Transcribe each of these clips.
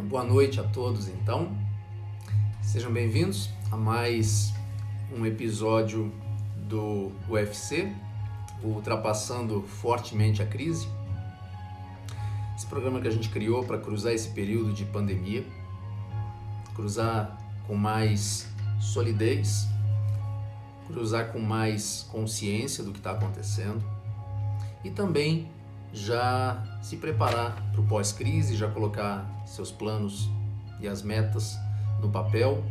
Boa noite a todos, então. Sejam bem-vindos a mais um episódio do UFC, Ultrapassando Fortemente a Crise. Esse programa que a gente criou para cruzar esse período de pandemia, cruzar com mais solidez, cruzar com mais consciência do que está acontecendo e também já se preparar para o pós-crise, já colocar seus planos e as metas no papel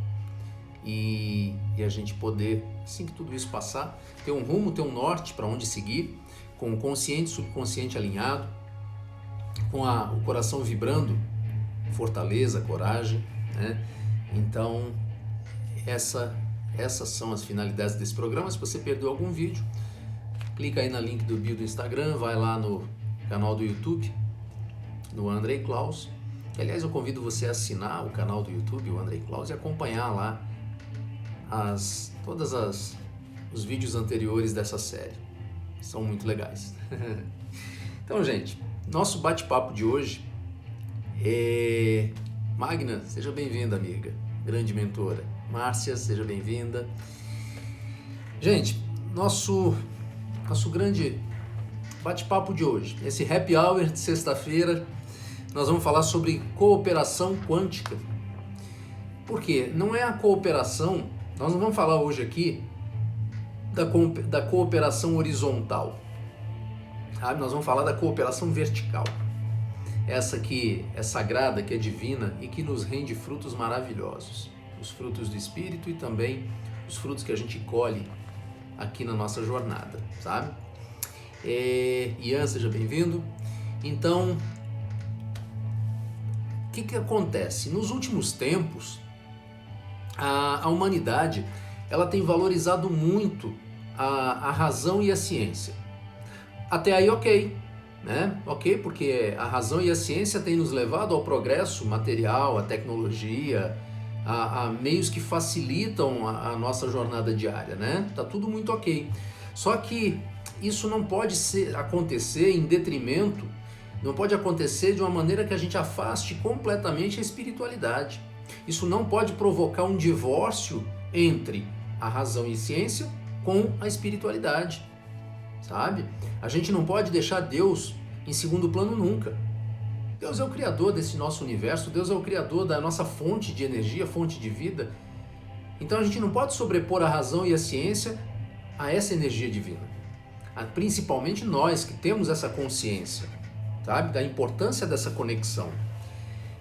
e a gente poder, assim que tudo isso passar, ter um rumo, ter um norte para onde seguir, com o consciente e subconsciente alinhado, com o coração vibrando, fortaleza, coragem, né? Então, essas são as finalidades desse programa. Se você perdeu algum vídeo, clica aí na link do bio do Instagram, vai lá no canal do YouTube, no Andrei Claus. Aliás, eu convido você a assinar o canal do YouTube, o Andrei Claus, e acompanhar lá todos os vídeos anteriores dessa série. São muito legais. Então, gente, nosso bate-papo de hoje é... Magna, seja bem-vinda, amiga, grande mentora. Márcia, seja bem-vinda. Gente, nosso grande bate-papo de hoje, esse happy hour de sexta-feira, nós vamos falar sobre cooperação quântica. Por quê? Não é a cooperação, nós não vamos falar hoje aqui da cooperação horizontal, sabe? Nós vamos falar da cooperação vertical. Essa que é sagrada, que é divina e que nos rende frutos maravilhosos. Os frutos do Espírito e também os frutos que a gente colhe aqui na nossa jornada, sabe? Ian, seja bem-vindo. Então, o que acontece? Nos últimos tempos, a humanidade ela tem valorizado muito a razão e a ciência. Até aí, ok, né? Ok, porque a razão e a ciência têm nos levado ao progresso material, à tecnologia, a meios que facilitam a nossa jornada diária, né? Tá tudo muito ok. Só que isso não pode acontecer em detrimento, não pode acontecer de uma maneira que a gente afaste completamente a espiritualidade. Isso não pode provocar um divórcio entre a razão e a ciência com a espiritualidade, sabe? A gente não pode deixar Deus em segundo plano nunca. Deus é o criador desse nosso universo, Deus é o criador da nossa fonte de energia, fonte de vida. Então a gente não pode sobrepor a razão e a ciência a essa energia divina. Principalmente nós que temos essa consciência, sabe, da importância dessa conexão.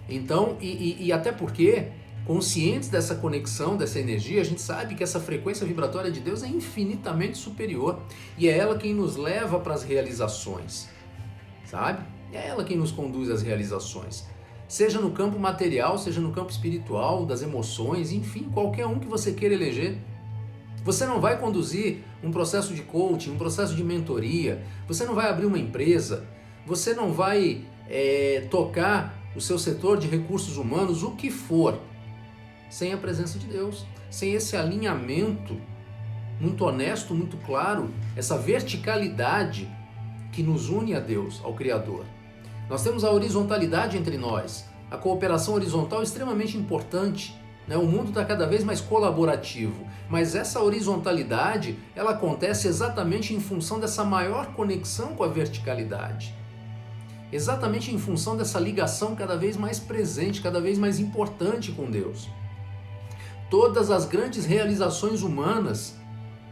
Então, e até porque, conscientes dessa conexão, dessa energia, a gente sabe que essa frequência vibratória de Deus é infinitamente superior e é ela quem nos leva para as realizações, sabe? É ela quem nos conduz às realizações, seja no campo material, seja no campo espiritual, das emoções, enfim, qualquer um que você queira eleger. Você não vai conduzir um processo de coaching, um processo de mentoria, você não vai abrir uma empresa, você não vai tocar o seu setor de recursos humanos, o que for, sem a presença de Deus, sem esse alinhamento muito honesto, muito claro, essa verticalidade que nos une a Deus, ao Criador. Nós temos a horizontalidade entre nós, a cooperação horizontal é extremamente importante. O mundo está cada vez mais colaborativo, mas essa horizontalidade ela acontece exatamente em função dessa maior conexão com a verticalidade, exatamente em função dessa ligação cada vez mais presente, cada vez mais importante com Deus. Todas as grandes realizações humanas,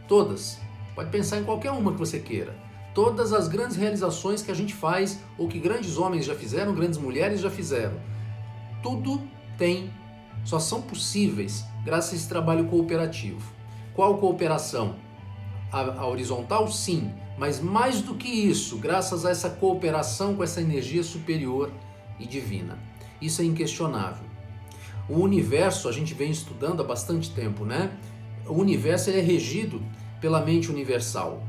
todas, pode pensar em qualquer uma que você queira, todas as grandes realizações que a gente faz, ou que grandes homens já fizeram, grandes mulheres já fizeram, tudo só são possíveis graças a esse trabalho cooperativo. Qual cooperação? A horizontal, sim, mas mais do que isso, graças a essa cooperação com essa energia superior e divina. Isso é inquestionável. O universo, a gente vem estudando há bastante tempo, né? O universo ele é regido pela mente universal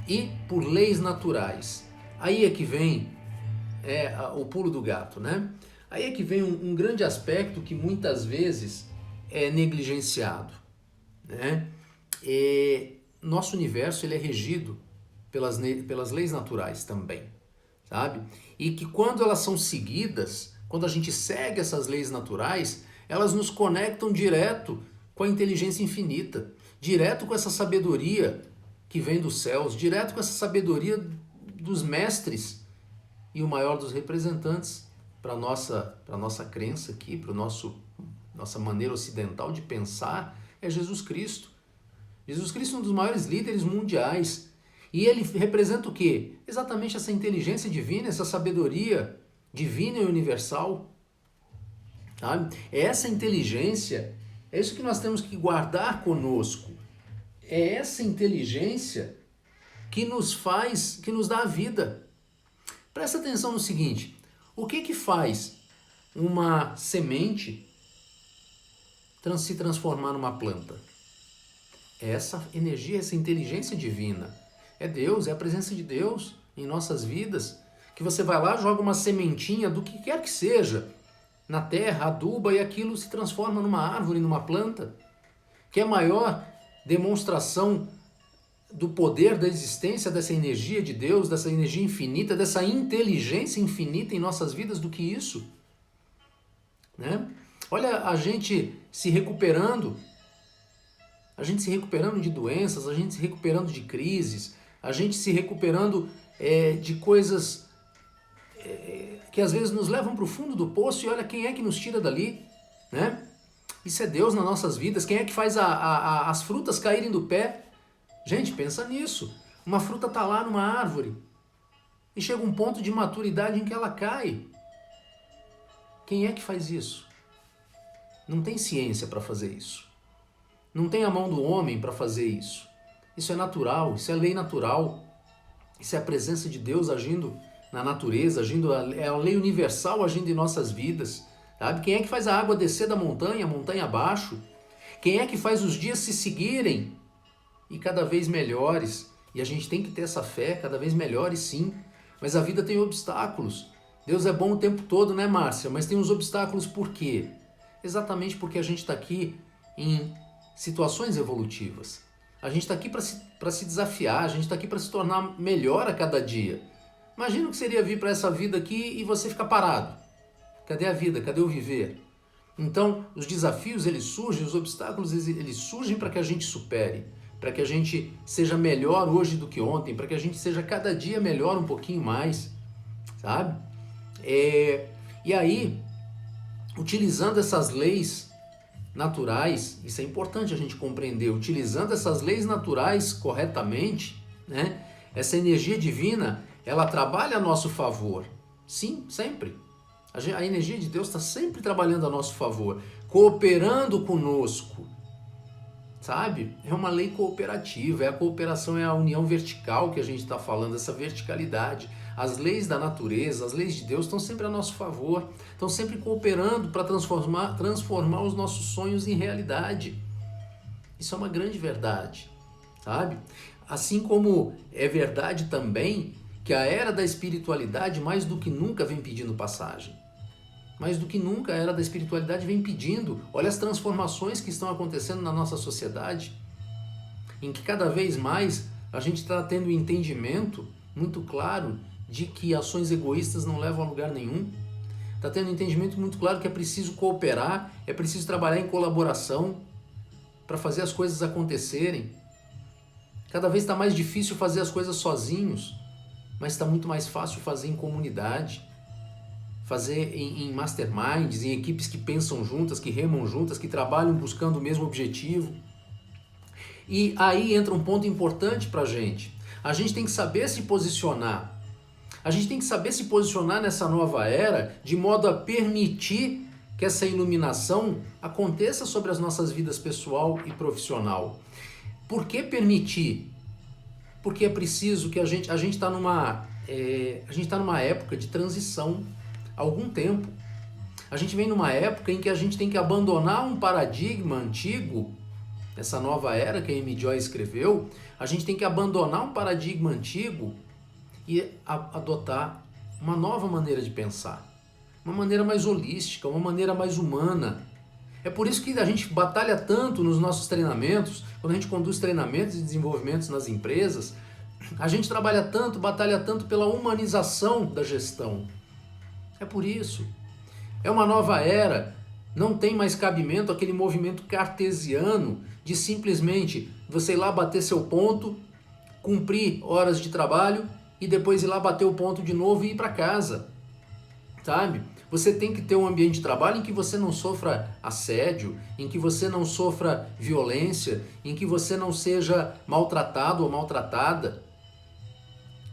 e por leis naturais. Aí é que vem o pulo do gato, né? Aí é que vem um grande aspecto que muitas vezes é negligenciado, né? Nosso universo ele é regido pelas leis naturais também, sabe? E que quando elas são seguidas, quando a gente segue essas leis naturais, elas nos conectam direto com a inteligência infinita, direto com essa sabedoria que vem dos céus, direto com essa sabedoria dos mestres e o maior dos representantes para a nossa crença aqui, para nossa maneira ocidental de pensar, é Jesus Cristo. Jesus Cristo é um dos maiores líderes mundiais. E ele representa o quê? Exatamente essa inteligência divina, essa sabedoria divina e universal. Sabe? É essa inteligência, é isso que nós temos que guardar conosco. É essa inteligência que nos faz, que nos dá a vida. Presta atenção no seguinte, o que faz uma semente se transformar numa planta? É essa energia, essa inteligência divina. É Deus, é a presença de Deus em nossas vidas, que você vai lá, joga uma sementinha do que quer que seja na terra, aduba e aquilo se transforma numa árvore, numa planta. Que é a maior demonstração do poder da existência dessa energia de Deus, dessa energia infinita, dessa inteligência infinita em nossas vidas do que isso, né? Olha a gente se recuperando de doenças, a gente se recuperando de crises, a gente se recuperando de coisas que às vezes nos levam para o fundo do poço e olha quem é que nos tira dali, né? Isso é Deus nas nossas vidas. Quem é que faz as frutas caírem do pé? Gente, pensa nisso. Uma fruta está lá numa árvore e chega um ponto de maturidade em que ela cai. Quem é que faz isso? Não tem ciência para fazer isso. Não tem a mão do homem para fazer isso. Isso é natural, isso é lei natural. Isso é a presença de Deus agindo na natureza, é a lei universal agindo em nossas vidas. Sabe? Quem é que faz a água descer da montanha abaixo? Quem é que faz os dias se seguirem e cada vez melhores? E a gente tem que ter essa fé, cada vez melhores sim, mas a vida tem obstáculos. Deus é bom o tempo todo, né, Márcia? Mas tem uns obstáculos por quê? Exatamente porque a gente está aqui em situações evolutivas. A gente está aqui para se desafiar, a gente está aqui para se tornar melhor a cada dia. Imagina o que seria vir para essa vida aqui e você ficar parado. Cadê a vida? Cadê o viver? Então, os desafios, eles surgem, os obstáculos, eles surgem para que a gente supere, para que a gente seja melhor hoje do que ontem, para que a gente seja cada dia melhor um pouquinho mais, sabe? E aí, utilizando essas leis naturais, isso é importante a gente compreender, utilizando essas leis naturais corretamente, né? Essa energia divina, ela trabalha a nosso favor. Sim, sempre. A energia de Deus está sempre trabalhando a nosso favor, cooperando conosco, sabe? É uma lei cooperativa, é a cooperação, é a união vertical que a gente está falando, essa verticalidade. As leis da natureza, as leis de Deus estão sempre a nosso favor, estão sempre cooperando para transformar os nossos sonhos em realidade. Isso é uma grande verdade, sabe? Assim como é verdade também que a era da espiritualidade mais do que nunca vem pedindo passagem. Mais do que nunca a era da espiritualidade vem pedindo. Olha as transformações que estão acontecendo na nossa sociedade, em que cada vez mais a gente está tendo um entendimento muito claro de que ações egoístas não levam a lugar nenhum. Está tendo um entendimento muito claro que é preciso cooperar, é preciso trabalhar em colaboração para fazer as coisas acontecerem. Cada vez está mais difícil fazer as coisas sozinhos, mas está muito mais fácil fazer em comunidade, fazer em masterminds, em equipes que pensam juntas, que remam juntas, que trabalham buscando o mesmo objetivo. E aí entra um ponto importante para a gente. A gente tem que saber se posicionar. A gente tem que saber se posicionar nessa nova era de modo a permitir que essa iluminação aconteça sobre as nossas vidas pessoal e profissional. Por que permitir? Porque é preciso que a gente está numa época de transição há algum tempo. A gente vem numa época em que a gente tem que abandonar um paradigma antigo, essa nova era que a Amy Joyce escreveu, a gente tem que abandonar um paradigma antigo e adotar uma nova maneira de pensar, uma maneira mais holística, uma maneira mais humana. É por isso que a gente batalha tanto nos nossos treinamentos, quando a gente conduz treinamentos e desenvolvimentos nas empresas, a gente batalha tanto pela humanização da gestão. É por isso. É uma nova era. Não tem mais cabimento aquele movimento cartesiano de simplesmente você ir lá bater seu ponto, cumprir horas de trabalho e depois ir lá bater o ponto de novo e ir para casa, sabe? Você tem que ter um ambiente de trabalho em que você não sofra assédio, em que você não sofra violência, em que você não seja maltratado ou maltratada.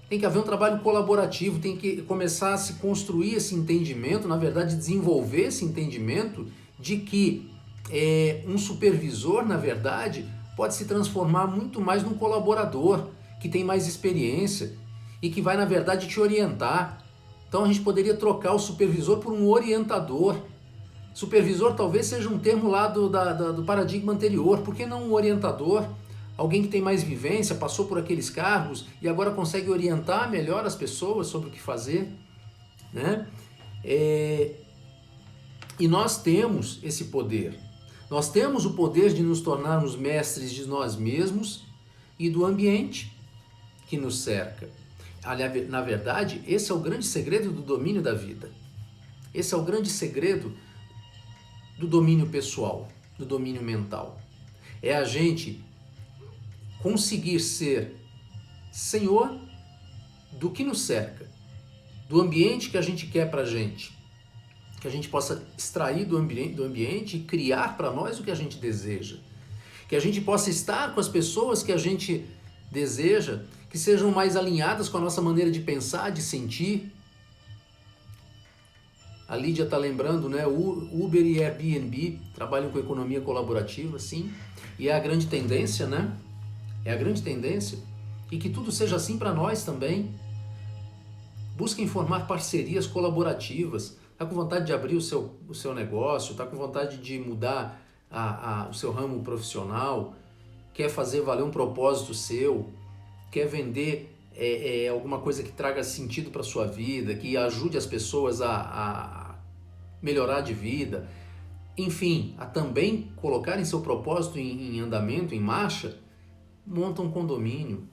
Tem que haver um trabalho colaborativo, tem que começar a se construir esse entendimento, na verdade desenvolver esse entendimento de que um supervisor, na verdade, pode se transformar muito mais num colaborador, que tem mais experiência e que vai, na verdade, te orientar. Então a gente poderia trocar o supervisor por um orientador. Supervisor talvez seja um termo lá do paradigma anterior, por que não um orientador? Alguém que tem mais vivência, passou por aqueles cargos e agora consegue orientar melhor as pessoas sobre o que fazer, né? E nós temos esse poder. Nós temos o poder de nos tornarmos mestres de nós mesmos e do ambiente que nos cerca. Na verdade, esse é o grande segredo do domínio da vida. Esse é o grande segredo do domínio pessoal, do domínio mental. É a gente conseguir ser senhor do que nos cerca, do ambiente que a gente quer pra gente, que a gente possa extrair do ambiente e criar para nós o que a gente deseja, que a gente possa estar com as pessoas que a gente deseja, que sejam mais alinhadas com a nossa maneira de pensar, de sentir. A Lídia está lembrando, né? Uber e Airbnb trabalham com economia colaborativa, sim, e é a grande tendência, né? É a grande tendência, e que tudo seja assim para nós também. Busquem formar parcerias colaborativas. Está com vontade de abrir o seu negócio, está com vontade de mudar o seu ramo profissional, quer fazer valer um propósito seu, quer vender alguma coisa que traga sentido para a sua vida, que ajude as pessoas a melhorar de vida, enfim, a também colocarem seu propósito em andamento, em marcha, monta um condomínio,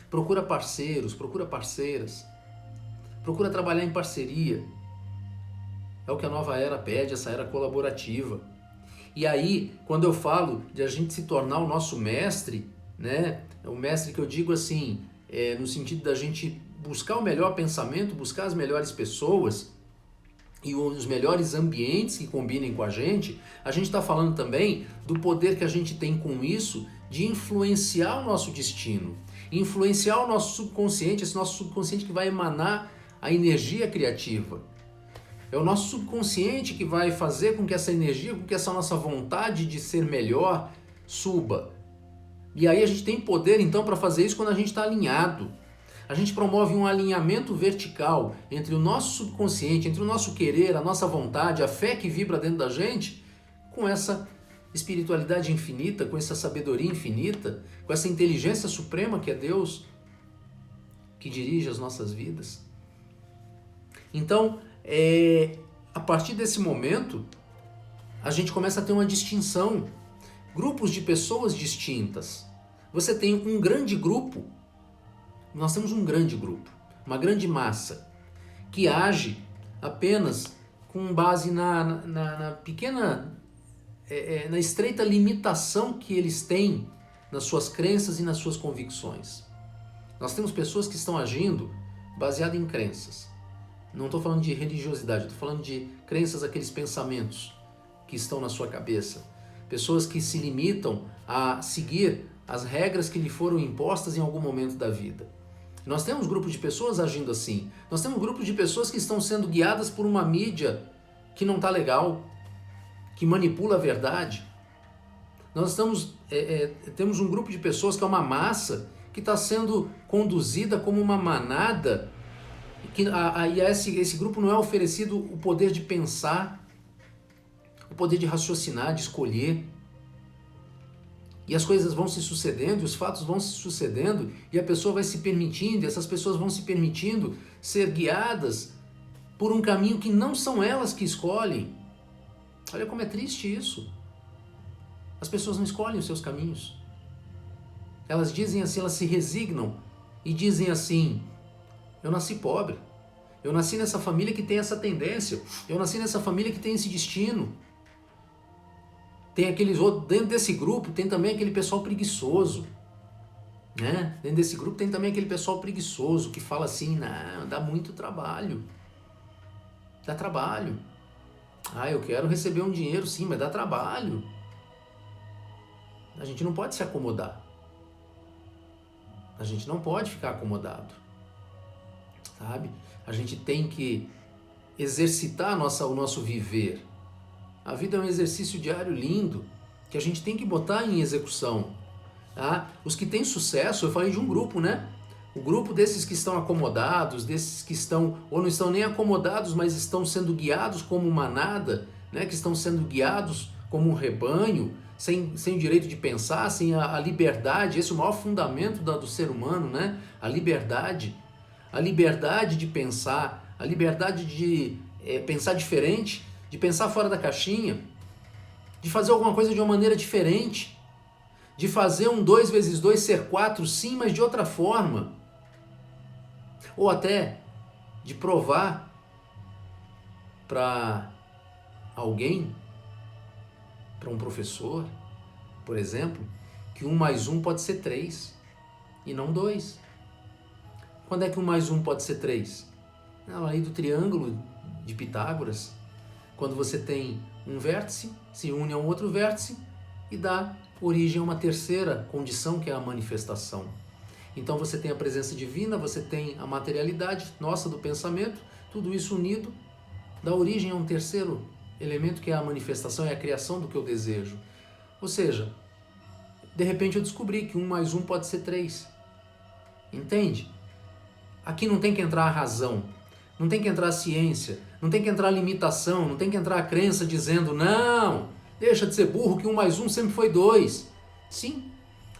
procura parceiros, procura parceiras, procura trabalhar em parceria. É o que a nova era pede, essa era colaborativa. E aí, quando eu falo de a gente se tornar o nosso mestre, né? O mestre que eu digo assim, no sentido da gente buscar o melhor pensamento, buscar as melhores pessoas e os melhores ambientes que combinem com a gente está falando também do poder que a gente tem com isso de influenciar o nosso destino, influenciar o nosso subconsciente, esse nosso subconsciente que vai emanar a energia criativa. É o nosso subconsciente que vai fazer com que essa energia, com que essa nossa vontade de ser melhor suba. E aí a gente tem poder então para fazer isso quando a gente está alinhado. A gente promove um alinhamento vertical entre o nosso subconsciente, entre o nosso querer, a nossa vontade, a fé que vibra dentro da gente, com essa espiritualidade infinita, com essa sabedoria infinita, com essa inteligência suprema que é Deus, que dirige as nossas vidas. Então, a partir desse momento, a gente começa a ter uma distinção, grupos de pessoas distintas. Você tem um grande grupo, nós temos um grande grupo, uma grande massa, que age apenas com base na pequena, na estreita limitação que eles têm nas suas crenças e nas suas convicções. Nós temos pessoas que estão agindo baseado em crenças. Não estou falando de religiosidade, estou falando de crenças, aqueles pensamentos que estão na sua cabeça. Pessoas que se limitam a seguir as regras que lhe foram impostas em algum momento da vida. Nós temos grupos de pessoas agindo assim. Nós temos grupos de pessoas que estão sendo guiadas por uma mídia que não está legal, que manipula a verdade. Nós temos um grupo de pessoas que é uma massa que está sendo conduzida como uma manada, que a esse grupo não é oferecido o poder de pensar, o poder de raciocinar, de escolher. E as coisas vão se sucedendo, e os fatos vão se sucedendo, e a pessoa vai se permitindo, e essas pessoas vão se permitindo ser guiadas por um caminho que não são elas que escolhem. Olha como é triste isso. As pessoas não escolhem os seus caminhos. Elas dizem assim, elas se resignam e dizem assim: eu nasci pobre, Eu nasci nessa família que tem essa tendência. Eu nasci nessa família que tem esse destino. Tem aqueles outros, dentro desse grupo tem também aquele pessoal preguiçoso, né? Dentro desse grupo tem também aquele pessoal preguiçoso que fala assim, não, dá muito trabalho. Dá trabalho. Ah, eu quero receber um dinheiro sim, mas dá trabalho. A gente não pode se acomodar. A gente não pode ficar acomodado. Sabe? A gente tem que exercitar o nosso viver. A vida é um exercício diário lindo que a gente tem que botar em execução. Tá? Os que têm sucesso, eu falei de um grupo, né? O grupo desses que estão acomodados, desses que estão, ou não estão nem acomodados, mas estão sendo guiados como manada, né? Que estão sendo guiados como um rebanho, sem o direito de pensar, sem a liberdade. Esse é o maior fundamento do ser humano, né? A liberdade de pensar, a liberdade de pensar diferente, de pensar fora da caixinha, de fazer alguma coisa de uma maneira diferente, de fazer um 2 vezes 2 ser 4, sim, mas de outra forma. Ou até de provar para alguém, para um professor, por exemplo, que 1 mais 1 pode ser 3 e não 2. Quando é que 1 mais 1 pode ser 3? Na lei do triângulo de Pitágoras, quando você tem um vértice, se une a um outro vértice e dá origem a uma terceira condição, que é a manifestação. Então você tem a presença divina, você tem a materialidade nossa do pensamento, tudo isso unido dá origem a um terceiro elemento, que é a manifestação, é a criação do que eu desejo. Ou seja, de repente eu descobri que 1 mais 1 pode ser 3. Entende? Aqui não tem que entrar a razão, não tem que entrar a ciência, não tem que entrar a limitação, não tem que entrar a crença dizendo, não, deixa de ser burro que 1 mais 1 sempre foi 2. Sim,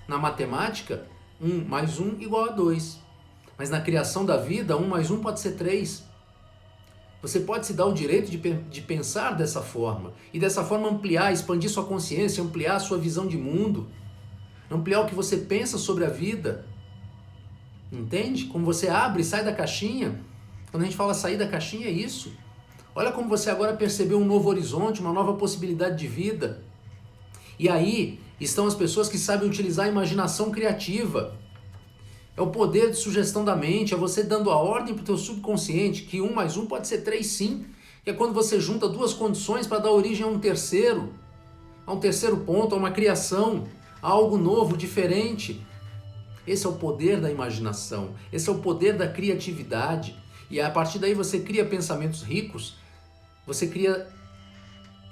na matemática, 1 mais 1 igual a 2. Mas na criação da vida, 1 mais 1 pode ser 3. Você pode se dar o direito de pensar dessa forma. E dessa forma ampliar, expandir sua consciência, ampliar a sua visão de mundo. Ampliar o que você pensa sobre a vida. Entende? Como você abre e sai da caixinha. Quando a gente fala sair da caixinha, é isso. Olha como você agora percebeu um novo horizonte, uma nova possibilidade de vida. E aí estão as pessoas que sabem utilizar a imaginação criativa. É o poder de sugestão da mente, é você dando a ordem para o teu subconsciente que 1 mais 1 pode ser 3 sim. Que é quando você junta duas condições para dar origem a um terceiro ponto, a uma criação, a algo novo, diferente. Esse é o poder da imaginação, esse é o poder da criatividade. E a partir daí você cria pensamentos ricos, você cria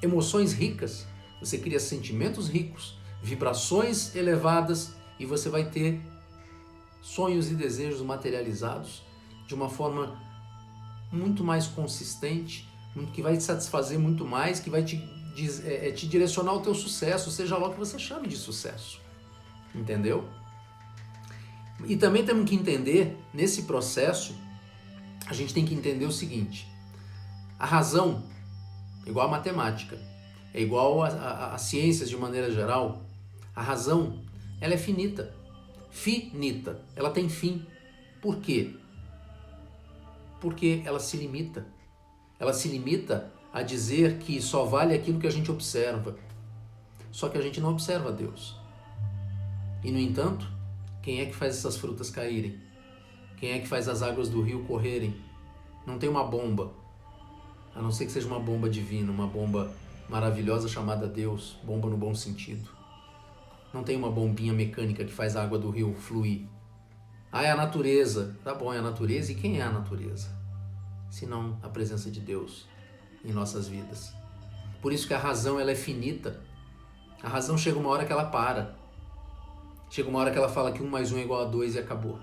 emoções ricas, você cria sentimentos ricos, vibrações elevadas e você vai ter sonhos e desejos materializados de uma forma muito mais consistente, que vai te satisfazer muito mais, que vai te direcionar ao teu sucesso, seja lá o que você chame de sucesso. Entendeu? E também temos que entender, nesse processo, a gente tem que entender o seguinte: a razão, igual a matemática, é igual a ciências de maneira geral, a razão, ela é finita. Ela tem fim. Por quê? Porque ela se limita. Ela se limita a dizer que só vale aquilo que a gente observa. Só que a gente não observa Deus. E no entanto, quem é que faz essas frutas caírem? Quem é que faz as águas do rio correrem? Não tem uma bomba, a não ser que seja uma bomba divina, uma bomba maravilhosa chamada Deus, bomba no bom sentido. Não tem uma bombinha mecânica que faz a água do rio fluir. Ah, é a natureza. Tá bom, é a natureza. E quem é a natureza? Senão a presença de Deus em nossas vidas. Por isso que a razão ela é finita. A razão chega uma hora que ela para. Chega uma hora que ela fala que 1 mais 1 é igual a 2 e acabou.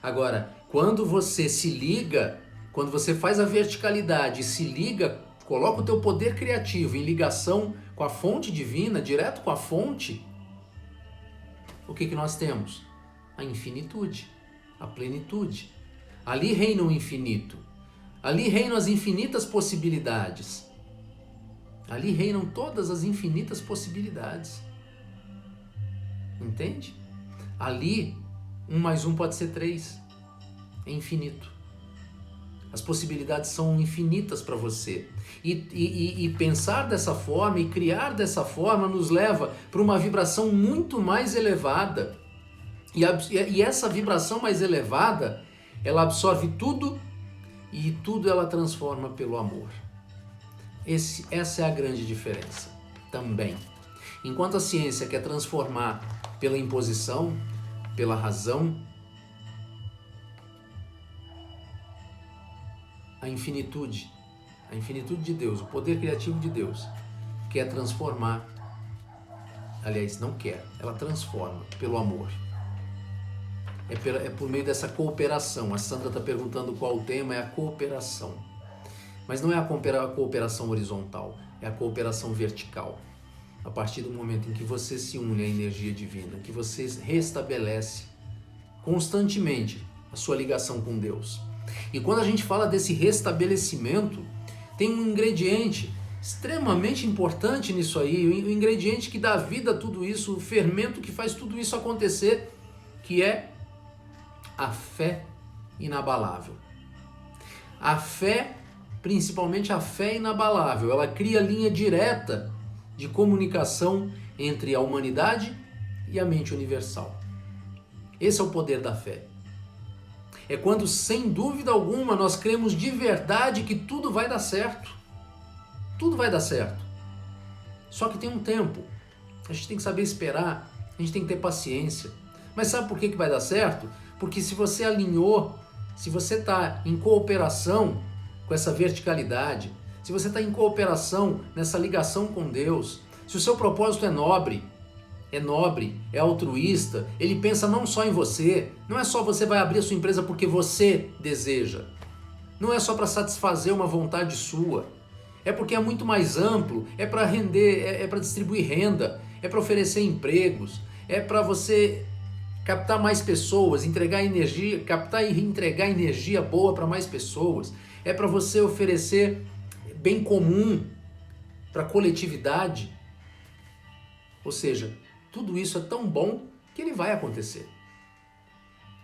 Agora, quando você se liga, quando você faz a verticalidade e se liga, coloca o teu poder criativo em ligação com a fonte divina, direto com a fonte, o que nós temos? A infinitude, a plenitude. Ali reina o infinito. Ali reinam as infinitas possibilidades. Ali reinam todas as infinitas possibilidades. Entende? Ali, 1 mais 1 pode ser 3. É infinito. As possibilidades são infinitas para você. E pensar dessa forma e criar dessa forma nos leva para uma vibração muito mais elevada. E essa vibração mais elevada, ela absorve tudo e tudo ela transforma pelo amor. Essa é a grande diferença também. Enquanto a ciência quer transformar pela imposição, pela razão, a infinitude de Deus, o poder criativo de Deus, quer transformar, aliás, não quer, ela transforma pelo amor. É por meio dessa cooperação. A Sandra está perguntando qual o tema, é a cooperação. Mas não é a cooperação horizontal, é a cooperação vertical. A partir do momento em que você se une à energia divina, que você restabelece constantemente a sua ligação com Deus. E quando a gente fala desse restabelecimento, tem um ingrediente extremamente importante nisso aí, o ingrediente que dá vida a tudo isso, o fermento que faz tudo isso acontecer, que é a fé inabalável. A fé, principalmente a fé inabalável, ela cria linha direta de comunicação entre a humanidade e a mente universal. Esse é o poder da fé. É quando, sem dúvida alguma, nós cremos de verdade que tudo vai dar certo. Tudo vai dar certo. Só que tem um tempo. A gente tem que saber esperar, a gente tem que ter paciência. Mas sabe por que vai dar certo? Porque se você alinhou, se você está em cooperação com essa verticalidade, se você está em cooperação nessa ligação com Deus, se o seu propósito é nobre, é altruísta, ele pensa não só em você, não é só você vai abrir a sua empresa porque você deseja, não é só para satisfazer uma vontade sua, é porque é muito mais amplo, é para render, é para distribuir renda, é para oferecer empregos, é para você captar mais pessoas, entregar energia, captar e entregar energia boa para mais pessoas, é para você oferecer bem comum para a coletividade. Ou seja, tudo isso é tão bom que ele vai acontecer.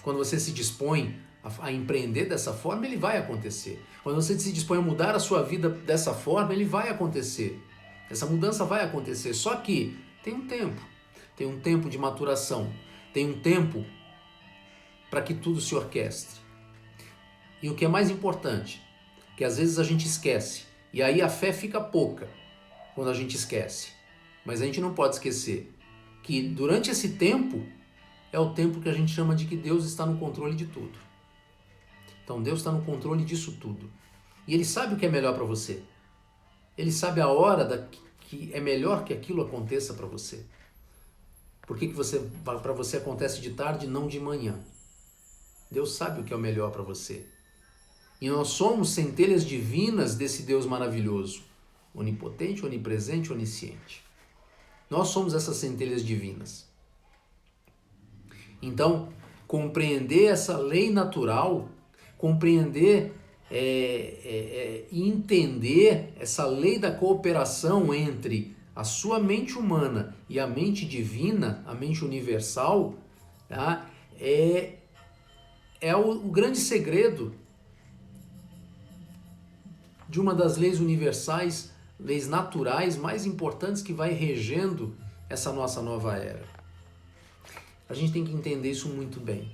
Quando você se dispõe a empreender dessa forma, ele vai acontecer. Quando você se dispõe a mudar a sua vida dessa forma, ele vai acontecer. Essa mudança vai acontecer, só que tem um tempo de maturação, tem um tempo para que tudo se orquestre. E o que é mais importante, que às vezes a gente esquece, e aí a fé fica pouca quando a gente esquece. Mas a gente não pode esquecer que durante esse tempo é o tempo que a gente chama de que Deus está no controle de tudo. Então Deus está no controle disso tudo. E Ele sabe o que é melhor para você. Ele sabe a hora que é melhor que aquilo aconteça para você. Por que para você acontece de tarde e não de manhã? Deus sabe o que é o melhor para você. E nós somos centelhas divinas desse Deus maravilhoso, onipotente, onipresente, onisciente. Nós somos essas centelhas divinas. Então, compreender essa lei natural, compreender e entender essa lei da cooperação entre a sua mente humana e a mente divina, a mente universal, tá? É o grande segredo de uma das leis universais, leis naturais mais importantes que vai regendo essa nossa nova era. A gente tem que entender isso muito bem,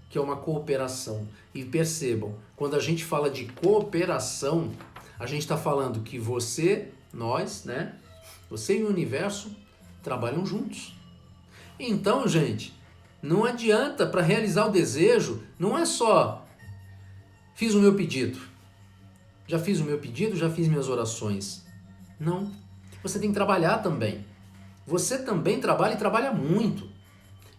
que é uma cooperação. E percebam, quando a gente fala de cooperação, a gente está falando que você, nós, né? Você e o universo trabalham juntos. Então, gente, não adianta, para realizar o desejo, não é só fiz o meu pedido. Já fiz o meu pedido, já fiz minhas orações. Não. Você tem que trabalhar também. Você também trabalha e trabalha muito.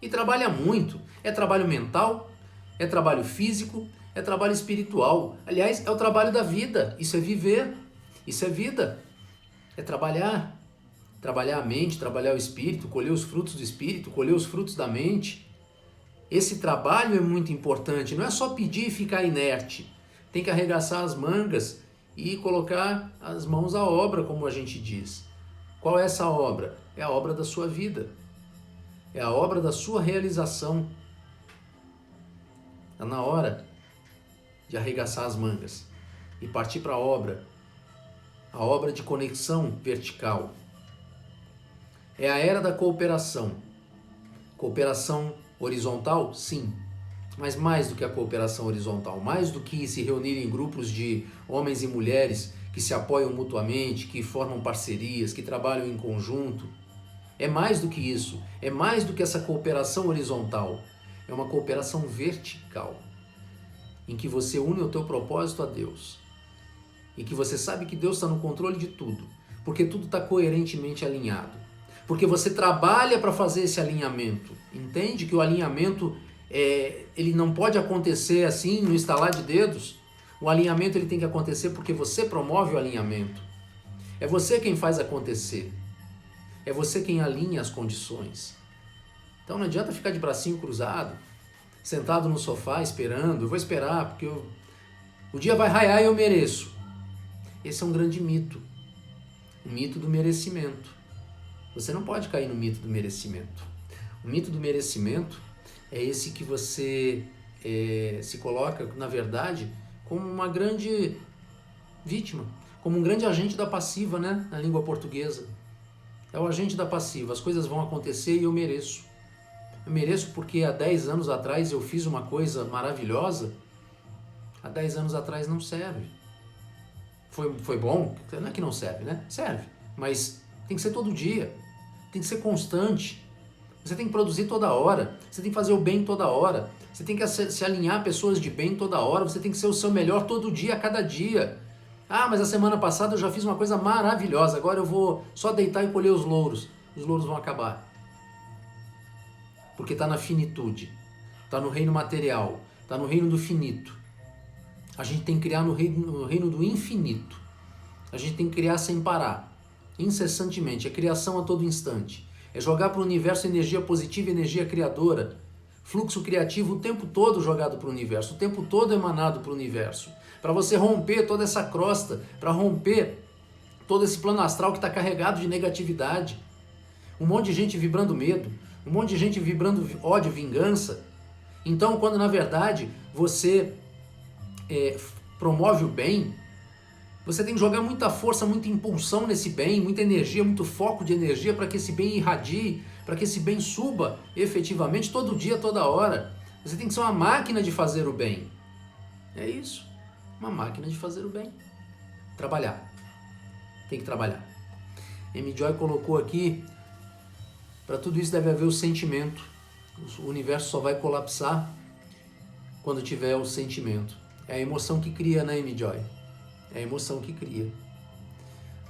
E trabalha muito. É trabalho mental, é trabalho físico, é trabalho espiritual. Aliás, é o trabalho da vida. Isso é viver. Isso é vida. É trabalhar. Trabalhar a mente, trabalhar o espírito, colher os frutos do espírito, colher os frutos da mente. Esse trabalho é muito importante. Não é só pedir e ficar inerte. Tem que arregaçar as mangas e colocar as mãos à obra, como a gente diz. Qual é essa obra? É a obra da sua vida. É a obra da sua realização. Está na hora de arregaçar as mangas e partir para a obra de conexão vertical. É a era da cooperação. Cooperação horizontal? Sim. Mas mais do que a cooperação horizontal, mais do que se reunir em grupos de homens e mulheres que se apoiam mutuamente, que formam parcerias, que trabalham em conjunto. É mais do que isso. É mais do que essa cooperação horizontal. É uma cooperação vertical, em que você une o teu propósito a Deus. E que você sabe que Deus está no controle de tudo, porque tudo está coerentemente alinhado. Porque você trabalha para fazer esse alinhamento. Entende que o alinhamento ele não pode acontecer assim, no estalar de dedos. O alinhamento ele tem que acontecer porque você promove o alinhamento. É você quem faz acontecer. É você quem alinha as condições. Então não adianta ficar de bracinho cruzado, sentado no sofá esperando. Eu vou esperar porque o dia vai raiar e eu mereço. Esse é um grande mito. O mito do merecimento. Você não pode cair no mito do merecimento. O mito do merecimento é esse que você se coloca, na verdade, como uma grande vítima, como um grande agente da passiva, né, na língua portuguesa. É o agente da passiva. As coisas vão acontecer e eu mereço. Eu mereço porque há 10 anos atrás eu fiz uma coisa maravilhosa. Há 10 anos atrás não serve. Foi bom? Não é que não serve, né? Serve. Mas tem que ser todo dia. Tem que ser constante. Você tem que produzir toda hora. Você tem que fazer o bem toda hora. Você tem que se alinhar a pessoas de bem toda hora. Você tem que ser o seu melhor todo dia, a cada dia. Ah, mas a semana passada eu já fiz uma coisa maravilhosa. Agora eu vou só deitar e colher os louros. Os louros vão acabar. Porque está na finitude. Está no reino material. Está no reino do finito. A gente tem que criar no reino do infinito. A gente tem que criar sem parar. Incessantemente. É criação a todo instante. É jogar para o universo energia positiva, energia criadora. Fluxo criativo o tempo todo jogado para o universo. O tempo todo emanado para o universo. Para você romper toda essa crosta. Para romper todo esse plano astral que está carregado de negatividade. Um monte de gente vibrando medo. Um monte de gente vibrando ódio, vingança. Então, quando na verdade você promove o bem, você tem que jogar muita força, muita impulsão nesse bem, muita energia, muito foco de energia para que esse bem irradie, para que esse bem suba efetivamente todo dia, toda hora. Você tem que ser uma máquina de fazer o bem. É isso, uma máquina de fazer o bem. Trabalhar. Tem que trabalhar. M. Joy colocou aqui, para tudo isso deve haver o sentimento. O universo só vai colapsar quando tiver o sentimento. É a emoção que cria, né, M. Joy? É a emoção que cria.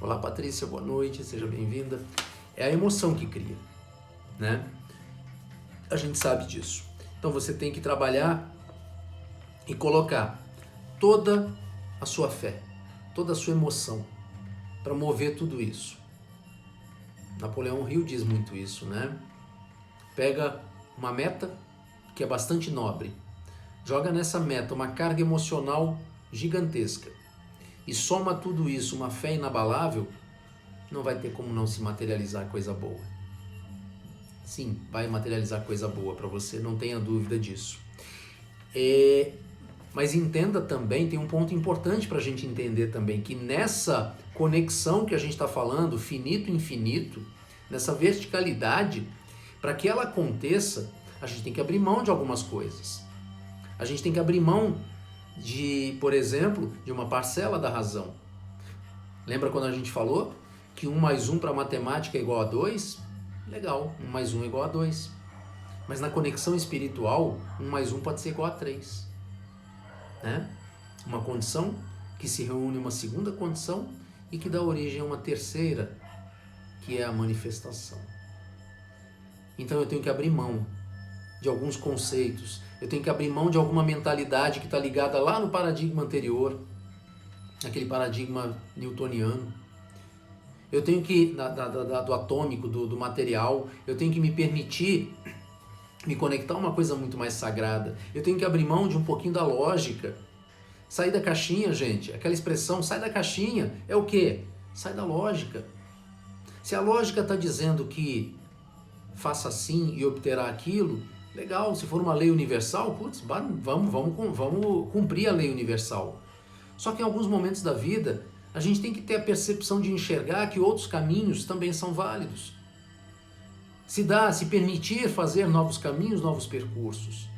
Olá, Patrícia, boa noite, seja bem-vinda. É a emoção que cria, né? A gente sabe disso. Então você tem que trabalhar e colocar toda a sua fé, toda a sua emoção para mover tudo isso. Napoleão Hill diz muito isso, né? Pega uma meta que é bastante nobre, joga nessa meta uma carga emocional gigantesca e soma tudo isso, uma fé inabalável, não vai ter como não se materializar coisa boa. Sim, vai materializar coisa boa para você, não tenha dúvida disso. Mas entenda também, tem um ponto importante para a gente entender também, que nessa conexão que a gente está falando, finito-infinito, nessa verticalidade, para que ela aconteça, a gente tem que abrir mão de algumas coisas. A gente tem que abrir mão de, por exemplo, de uma parcela da razão. Lembra quando a gente falou que 1 mais 1 para matemática é igual a 2? Legal, 1 mais 1 é igual a 2. Mas na conexão espiritual, 1 mais 1 pode ser igual a 3. Né? Uma condição que se reúne uma segunda condição e que dá origem a uma terceira, que é a manifestação. Então eu tenho que abrir mão de alguns conceitos, eu tenho que abrir mão de alguma mentalidade que está ligada lá no paradigma anterior, aquele paradigma newtoniano. Eu tenho que, do atômico, do material, eu tenho que me permitir me conectar a uma coisa muito mais sagrada. Eu tenho que abrir mão de um pouquinho da lógica. Sair da caixinha, gente. Aquela expressão, sai da caixinha, é o quê? Sai da lógica. Se a lógica está dizendo que faça assim e obterá aquilo, Legal, se for uma lei universal, putz, vamos cumprir a lei universal. Só que em alguns momentos da vida, a gente tem que ter a percepção de enxergar que outros caminhos também são válidos. Se permitir fazer novos caminhos, novos percursos.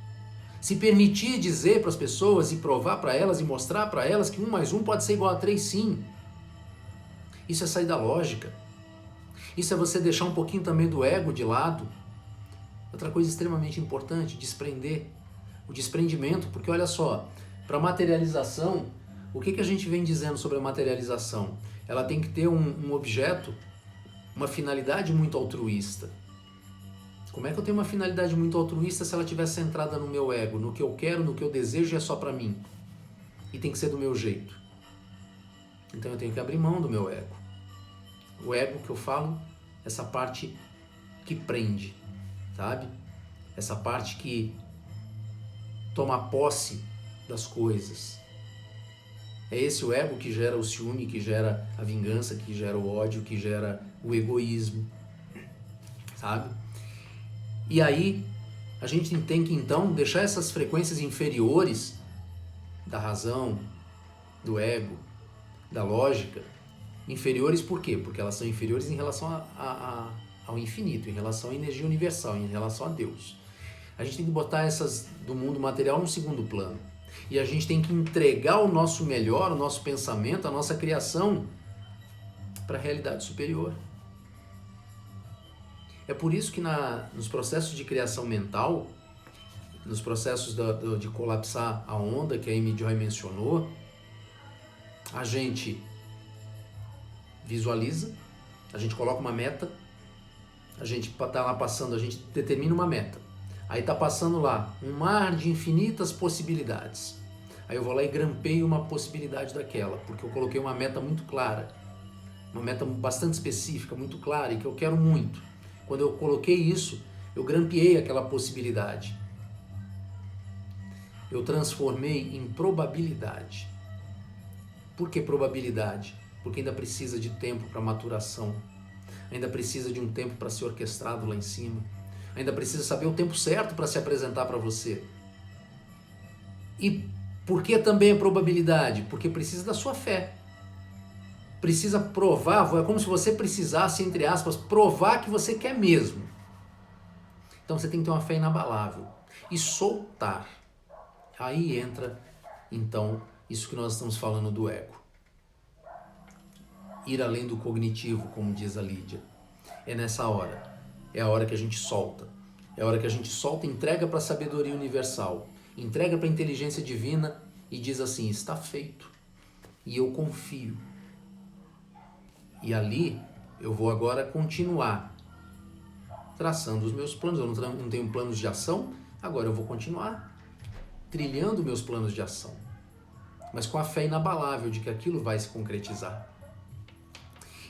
Se permitir dizer para as pessoas e provar para elas e mostrar para elas que 1 mais 1 pode ser igual a 3 sim. Isso é sair da lógica. Isso é você deixar um pouquinho também do ego de lado. Outra coisa extremamente importante, desprender. O desprendimento, porque olha só, para materialização, o que a gente vem dizendo sobre a materialização? Ela tem que ter um objeto, uma finalidade muito altruísta. Como é que eu tenho uma finalidade muito altruísta se ela estiver centrada no meu ego, no que eu quero, no que eu desejo e é só para mim? E tem que ser do meu jeito. Então eu tenho que abrir mão do meu ego. O ego que eu falo, essa parte que prende, sabe? Essa parte que toma posse das coisas. É esse o ego que gera o ciúme, que gera a vingança, que gera o ódio, que gera o egoísmo, sabe? E aí, a gente tem que então deixar essas frequências inferiores da razão, do ego, da lógica, inferiores por quê? Porque elas são inferiores em relação ao infinito, em relação à energia universal, em relação a Deus. A gente tem que botar essas do mundo material no segundo plano. E a gente tem que entregar o nosso melhor, o nosso pensamento, a nossa criação para a realidade superior. É por isso que nos processos de criação mental, nos processos de colapsar a onda que a Amy Joy mencionou, a gente visualiza, a gente coloca uma meta, a gente está lá passando, a gente determina uma meta. Aí está passando lá um mar de infinitas possibilidades. Aí eu vou lá e grampeio uma possibilidade daquela, porque eu coloquei uma meta muito clara, uma meta bastante específica, muito clara e que eu quero muito. Quando eu coloquei isso, eu grampeei aquela possibilidade. Eu transformei em probabilidade. Por que probabilidade? Porque ainda precisa de tempo para maturação, ainda precisa de um tempo para ser orquestrado lá em cima, ainda precisa saber o tempo certo para se apresentar para você. E por que também é probabilidade? Porque precisa da sua fé. Precisa provar, é como se você precisasse, entre aspas, provar que você quer mesmo. Então você tem que ter uma fé inabalável e soltar. Aí entra, então, isso que nós estamos falando do ego. Ir além do cognitivo, como diz a Lídia. É nessa hora. É a hora que a gente solta. É a hora que a gente solta e entrega para a sabedoria universal. Entrega para a inteligência divina e diz assim, está feito. E eu confio. E ali eu vou agora continuar traçando os meus planos. Eu não tenho planos de ação, agora eu vou continuar trilhando meus planos de ação. Mas com a fé inabalável de que aquilo vai se concretizar.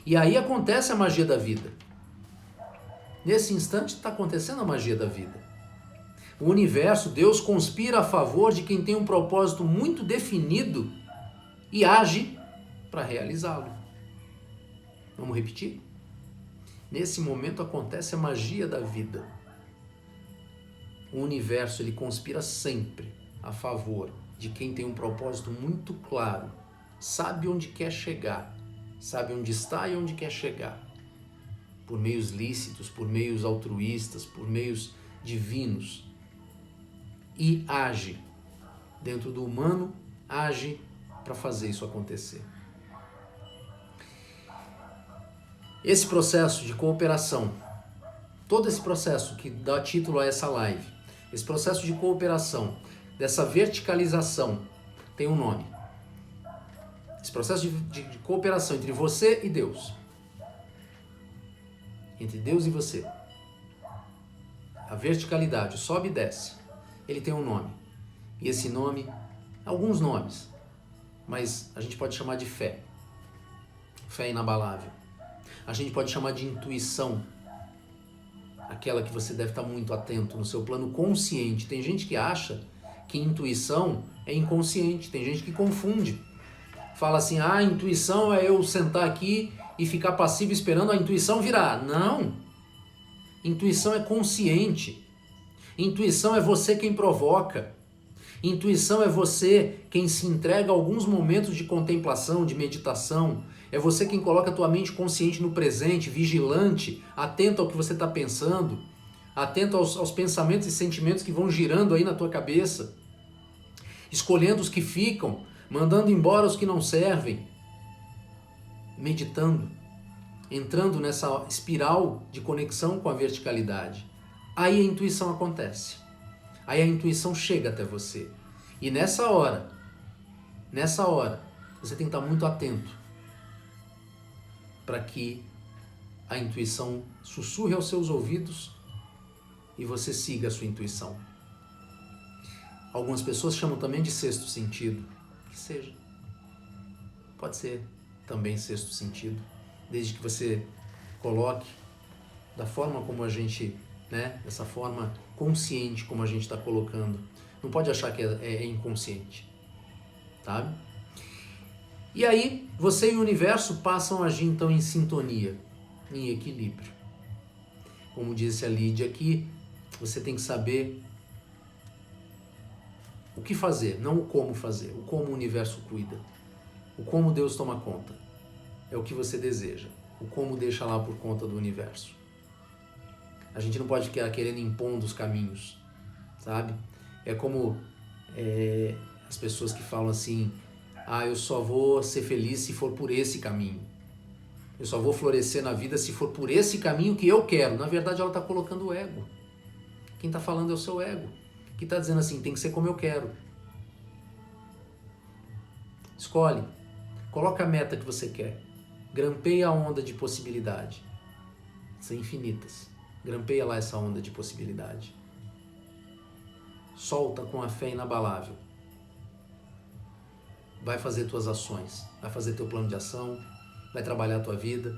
E aí acontece a magia da vida. Nesse instante está acontecendo a magia da vida. O universo, Deus conspira a favor de quem tem um propósito muito definido e age para realizá-lo. Vamos repetir? Nesse momento acontece a magia da vida. O universo, ele conspira sempre a favor de quem tem um propósito muito claro, sabe onde quer chegar, sabe onde está e onde quer chegar, por meios lícitos, por meios altruístas, por meios divinos, e age dentro do humano, age para fazer isso acontecer. Esse processo de cooperação, todo esse processo que dá título a essa live, esse processo de cooperação, dessa verticalização, tem um nome. Esse processo de cooperação entre você e Deus, entre Deus e você, a verticalidade, sobe e desce, ele tem um nome. E esse nome, alguns nomes, mas a gente pode chamar de fé. Fé inabalável. A gente pode chamar de intuição, aquela que você deve estar muito atento no seu plano consciente. Tem gente que acha que intuição é inconsciente, tem gente que confunde. Fala assim, a intuição é eu sentar aqui e ficar passivo esperando a intuição virar. Não! Intuição é consciente. Intuição é você quem provoca. Intuição é você quem se entrega a alguns momentos de contemplação, de meditação. É você quem coloca a tua mente consciente no presente, vigilante, atento ao que você está pensando, atento aos pensamentos e sentimentos que vão girando aí na tua cabeça, escolhendo os que ficam, mandando embora os que não servem, meditando, entrando nessa espiral de conexão com a verticalidade. Aí a intuição acontece. Aí a intuição chega até você. E nessa hora, você tem que estar muito atento para que a intuição sussurre aos seus ouvidos e você siga a sua intuição. Algumas pessoas chamam também de sexto sentido. Que seja. Pode ser também sexto sentido, desde que você coloque da forma como a gente, dessa forma consciente como a gente está colocando. Não pode achar que é inconsciente, sabe? E aí, você e o universo passam a agir então em sintonia, em equilíbrio. Como disse a Lídia aqui, você tem que saber o que fazer, não o como fazer, o como o universo cuida, o como Deus toma conta. É o que você deseja, o como deixa lá por conta do universo. A gente não pode ficar querendo impondo os caminhos, sabe? É como as pessoas que falam assim, eu só vou ser feliz se for por esse caminho. Eu só vou florescer na vida se for por esse caminho que eu quero. Na verdade, ela está colocando o ego. Quem está falando é o seu ego, que está dizendo assim, tem que ser como eu quero. Escolhe, coloca a meta que você quer, grampeia a onda de possibilidade. São infinitas. Grampeia lá essa onda de possibilidade. Solta com a fé inabalável. Vai fazer tuas ações, vai fazer teu plano de ação, vai trabalhar a tua vida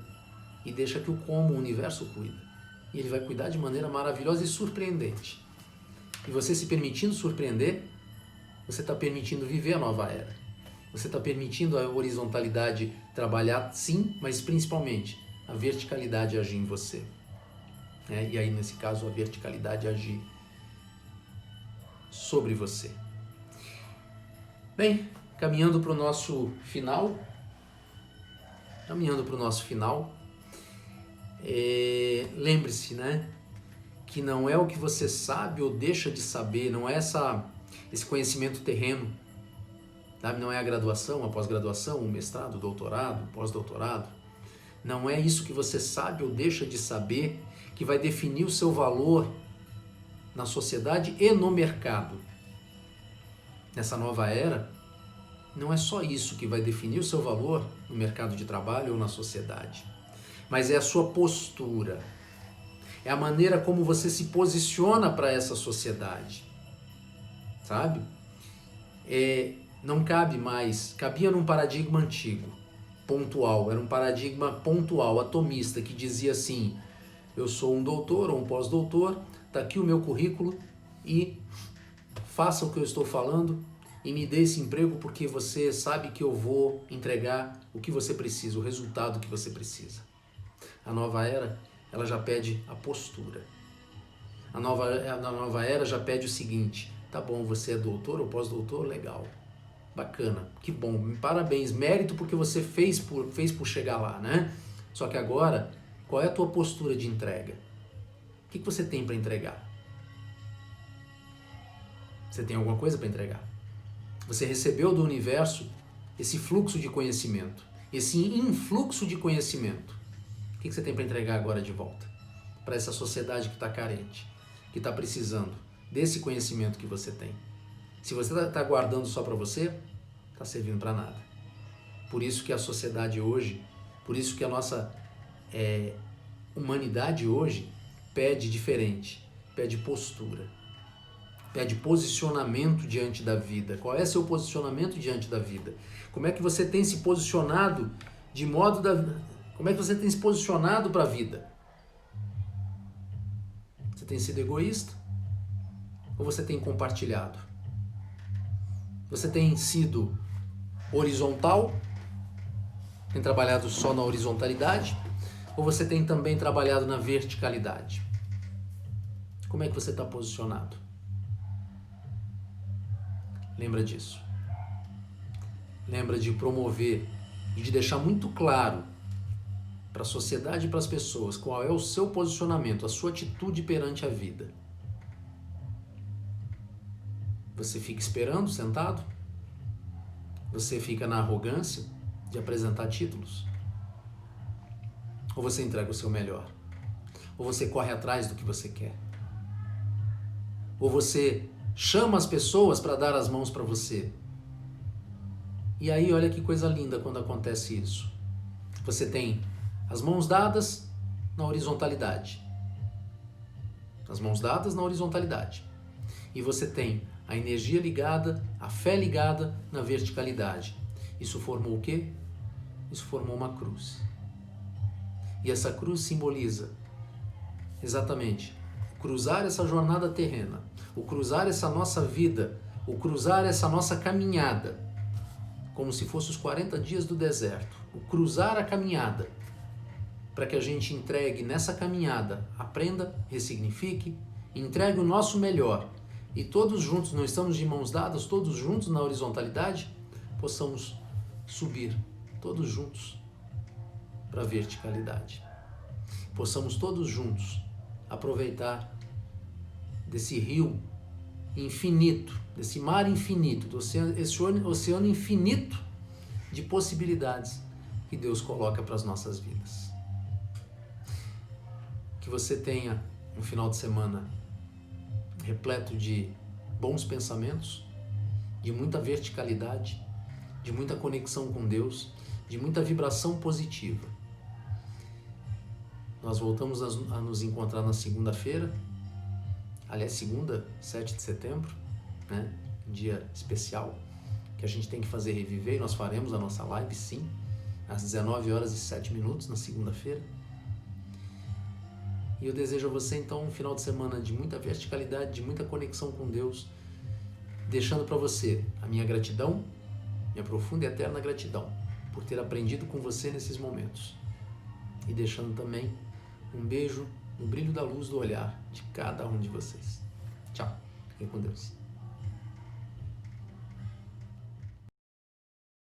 e deixa que o como o universo cuida. E ele vai cuidar de maneira maravilhosa e surpreendente. E você se permitindo surpreender, você está permitindo viver a nova era. Você está permitindo a horizontalidade trabalhar, sim, mas principalmente a verticalidade agir em você. E aí, nesse caso, a verticalidade agir sobre você. Bem, caminhando para o nosso final, lembre-se, que não é o que você sabe ou deixa de saber, não é esse conhecimento terreno, sabe? Não é a graduação, a pós-graduação, o mestrado, o doutorado, o pós-doutorado. Não é isso que você sabe ou deixa de saber que vai definir o seu valor na sociedade e no mercado. Nessa nova era, não é só isso que vai definir o seu valor no mercado de trabalho ou na sociedade, mas é a sua postura, é a maneira como você se posiciona para essa sociedade, sabe? Não cabe mais, cabia num paradigma antigo, pontual, era um paradigma pontual, atomista, que dizia assim, eu sou um doutor ou um pós-doutor, está aqui o meu currículo e faça o que eu estou falando e me dê esse emprego porque você sabe que eu vou entregar o que você precisa, o resultado que você precisa. A nova era, ela já pede a postura. A nova era já pede o seguinte, tá bom, você é doutor ou pós-doutor? Legal, bacana, que bom, parabéns, mérito porque você fez por chegar lá, Só que agora, qual é a tua postura de entrega? O que você tem para entregar? Você tem alguma coisa para entregar? Você recebeu do universo esse fluxo de conhecimento, esse influxo de conhecimento. O que você tem para entregar agora de volta? Para essa sociedade que está carente, que está precisando desse conhecimento que você tem. Se você está guardando só para você, está servindo para nada. Por isso que a sociedade hoje, por isso que a nossa humanidade hoje pede diferente, pede postura, pede posicionamento diante da vida. Qual é seu posicionamento diante da vida? Como é que você tem se posicionado como é que você tem se posicionado para a vida? Você tem sido egoísta? Ou você tem compartilhado? Você tem sido horizontal? Tem trabalhado só na horizontalidade? Ou você tem também trabalhado na verticalidade? Como é que você está posicionado? Lembra disso. Lembra de promover e de deixar muito claro para a sociedade e para as pessoas qual é o seu posicionamento, a sua atitude perante a vida. Você fica esperando, sentado? Você fica na arrogância de apresentar títulos? Ou você entrega o seu melhor? Ou você corre atrás do que você quer? Ou você chama as pessoas para dar as mãos para você? E aí, olha que coisa linda quando acontece isso. Você tem as mãos dadas na horizontalidade. As mãos dadas na horizontalidade. E você tem a energia ligada, a fé ligada na verticalidade. Isso formou o quê? Isso formou uma cruz. E essa cruz simboliza exatamente o cruzar essa jornada terrena, o cruzar essa nossa vida, o cruzar essa nossa caminhada, como se fosse os 40 dias do deserto, o cruzar a caminhada, para que a gente entregue nessa caminhada, aprenda, ressignifique, entregue o nosso melhor e todos juntos, não estamos de mãos dadas, todos juntos na horizontalidade, possamos subir, todos juntos, para a verticalidade. Possamos todos juntos aproveitar desse rio infinito, desse mar infinito, esse oceano infinito de possibilidades que Deus coloca para as nossas vidas. Que você tenha um final de semana repleto de bons pensamentos, de muita verticalidade, de muita conexão com Deus, de muita vibração positiva. Nós voltamos a nos encontrar na segunda-feira, aliás, segunda, 7 de setembro, né? Um dia especial que a gente tem que fazer reviver, e nós faremos a nossa live, sim, às 19h07 na segunda-feira. E eu desejo a você, então, um final de semana de muita verticalidade, de muita conexão com Deus, deixando para você a minha gratidão, minha profunda e eterna gratidão, por ter aprendido com você nesses momentos. E deixando também um beijo no brilho da luz do olhar de cada um de vocês. Tchau. Fiquem com Deus.